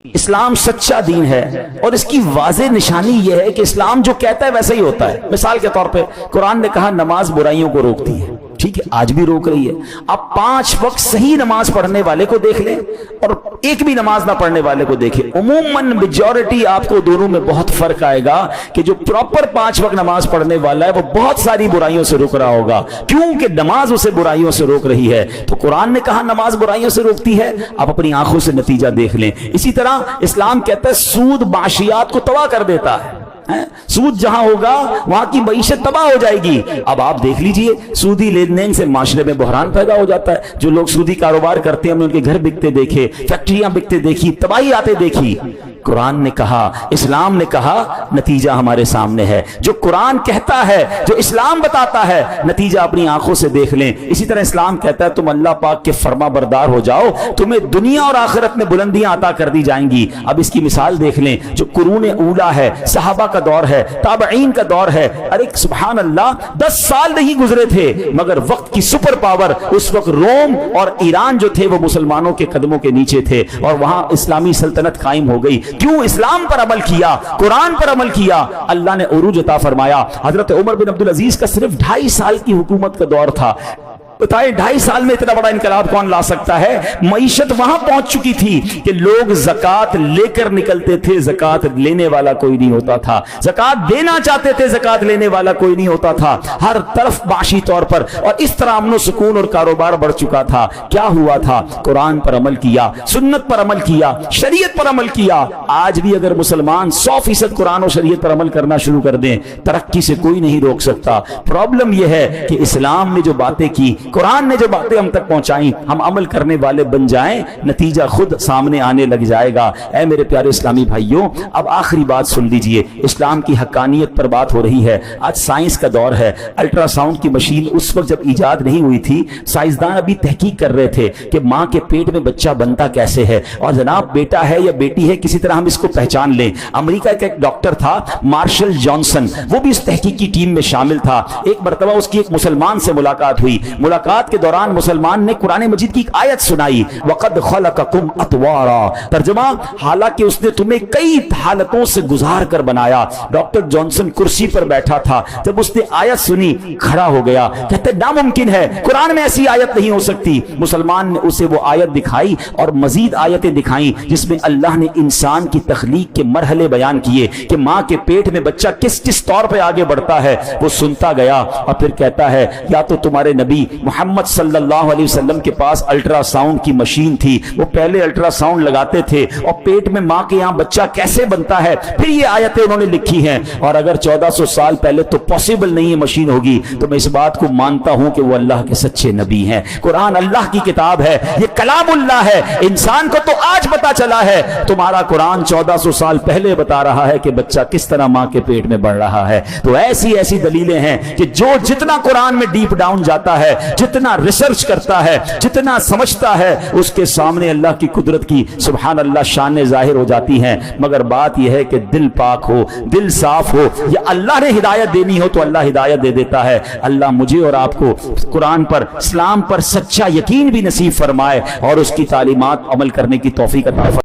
اسلام سچا دین ہے اور اس کی واضح نشانی یہ ہے کہ اسلام جو کہتا ہے ویسا ہی ہوتا ہے۔ مثال کے طور پہ قرآن نے کہا نماز برائیوں کو روکتی ہے، ٹھیک ہے، آج بھی روک رہی ہے۔ آپ 5 وقت صحیح نماز پڑھنے والے کو دیکھ لیں اور ایک بھی نماز نہ پڑھنے والے کو دیکھیں، عموماً میجورٹی آپ کو دونوں میں بہت فرق آئے گا کہ جو پراپر 5 وقت نماز پڑھنے والا ہے وہ بہت ساری برائیوں سے روک رہا ہوگا، کیونکہ نماز اسے برائیوں سے روک رہی ہے۔ تو قرآن نے کہا نماز برائیوں سے روکتی ہے، آپ اپنی آنکھوں سے نتیجہ دیکھ لیں۔ اسی طرح اسلام کہتا ہے سود معاشیات کو تباہ کر دیتا ہے، سود جہاں ہوگا وہاں کی معیشت تباہ ہو جائے گی۔ اب آپ دیکھ لیجئے سودی لین دین سے معاشرے میں بحران پیدا ہو جاتا ہے۔ جو لوگ سودی کاروبار کرتے ہیں ہم نے ان کے گھر بکتے دیکھے، فیکٹریاں بکتے دیکھی، تباہی آتے دیکھی۔ قرآن نے کہا، اسلام نے کہا، نتیجہ ہمارے سامنے ہے۔ جو قرآن کہتا ہے، جو اسلام بتاتا ہے، نتیجہ اپنی آنکھوں سے دیکھ لیں۔ اسی طرح اسلام کہتا ہے تم اللہ پاک کے فرما بردار ہو جاؤ، تمہیں دنیا اور آخرت میں بلندیاں عطا کر دی جائیں گی۔ اب اس کی مثال دیکھ لیں، جو قرون اولا ہے، صحابہ کا دور ہے، تابعین کا دور ہے، ارے سبحان اللہ 10 سال نہیں گزرے تھے مگر وقت کی سپر پاور اس وقت روم اور ایران جو تھے وہ مسلمانوں کے قدموں کے نیچے تھے اور وہاں اسلامی سلطنت قائم ہو گئی۔ کیوں؟ اسلام پر عمل کیا، قرآن پر عمل کیا، اللہ نے عروج عطا فرمایا۔ حضرت عمر بن عبدالعزیز کا صرف 2.5 سال کی حکومت کا دور تھا۔ بتائیں 2.5 سال میں اتنا بڑا انقلاب کون لا سکتا ہے؟ معیشت وہاں پہنچ چکی تھی کہ لوگ زکوٰۃ لے کر نکلتے تھے، زکوٰۃ لینے والا کوئی نہیں ہوتا تھا، زکوٰۃ دینا چاہتے تھے، زکوٰۃ لینے والا کوئی نہیں ہوتا تھا، ہر طرف معاشی طور پر، اور اس طرح امن و سکون اور کاروبار بڑھ چکا تھا۔ کیا ہوا تھا؟ قرآن پر عمل کیا، سنت پر عمل کیا، شریعت پر عمل کیا۔ آج بھی اگر مسلمان 100% قرآن و شریعت پر عمل کرنا شروع کر دیں ترقی سے کوئی نہیں روک سکتا۔ پرابلم یہ ہے کہ اسلام نے جو باتیں کی، قرآن نے جو باتیں ہم تک پہنچائیں، ہم عمل کرنے والے بن جائیں، نتیجہ خود سامنے آنے لگ جائے گا۔ اے میرے پیارے اسلامی بھائیوں، اب آخری بات سن لیجئے، اسلام کی حقانیت پر بات ہو رہی ہے۔ آج سائنس کا دور ہے۔ الٹرا ساؤنڈ کی مشین اس وقت جب ایجاد نہیں ہوئی تھی، سائنسدان ابھی تحقیق کر رہے تھے کہ ماں کے پیٹ میں بچہ بنتا کیسے ہے، اور جناب بیٹا ہے یا بیٹی ہے کسی طرح ہم اس کو پہچان لیں۔ امریکہ کا ایک ڈاکٹر تھا مارشل جانسن، وہ بھی اس تحقیق کی ٹیم میں شامل تھا۔ ایک مرتبہ اس کی ایک مسلمان سے ملاقات ہوئی، ملاقات کے دوران مسلمان نے قرآن مجید کی ایک آیت سنائی، وَقَدْ خَلَقَكُمْ أَطْوَارًا، ترجمہ حالانکہ اس نے تمہیں کئی حالتوں سے گزار کر بنایا۔ ڈاکٹر جانسن کرسی پر بیٹھا تھا، جب اس نے آیت سنی کھڑا ہو گیا، کہتے ناممکن ہے، قرآن میں ایسی آیت نہیں ہو سکتی۔ مسلمان نے اسے وہ آیت دکھائی اور مزید آیتیں دکھائیں جس میں اللہ نے انسان کی تخلیق کے مرحلے بیان کیے کہ ماں کے پیٹ میں بچہ کس کس طور پہ آگے بڑھتا ہے۔ وہ سنتا گیا اور پھر کہتا ہے یا تو تمہارے نبی محمد صلی اللہ علیہ وسلم کے پاس الٹرا ساؤنڈ کی مشین تھی، وہ پہلے الٹرا ساؤنڈ لگاتے تھے اور پیٹ میں ماں کے یہاں بچہ کیسے بنتا ہے، پھر یہ آیتیں انہوں نے لکھی ہیں۔ اور اگر 1400 سال پہلے تو پاسبل نہیں ہے مشین ہوگی، تو میں اس بات کو مانتا ہوں کہ وہ اللہ کے سچے نبی ہیں۔ قرآن اللہ کی کتاب ہے، یہ کلام اللہ ہے۔ انسان کو تو آج پتا چلا ہے، تمہارا قرآن 1400 سال پہلے بتا رہا ہے کہ بچہ کس طرح ماں کے پیٹ میں بڑھ رہا ہے۔ تو ایسی ایسی دلیلیں ہیں کہ جو جتنا قرآن میں ڈیپ ڈاؤن جاتا ہے، جتنا ریسرچ کرتا ہے، جتنا سمجھتا ہے، اس کے سامنے اللہ کی قدرت کی سبحان اللہ شانیں ظاہر ہو جاتی ہیں۔ مگر بات یہ ہے کہ دل پاک ہو، دل صاف ہو، یا اللہ نے ہدایت دینی ہو تو اللہ ہدایت دے دیتا ہے۔ اللہ مجھے اور آپ کو قرآن پر، اسلام پر سچا یقین بھی نصیب فرمائے اور اس کی تعلیمات عمل کرنے کی توفیق عطا فرمائے۔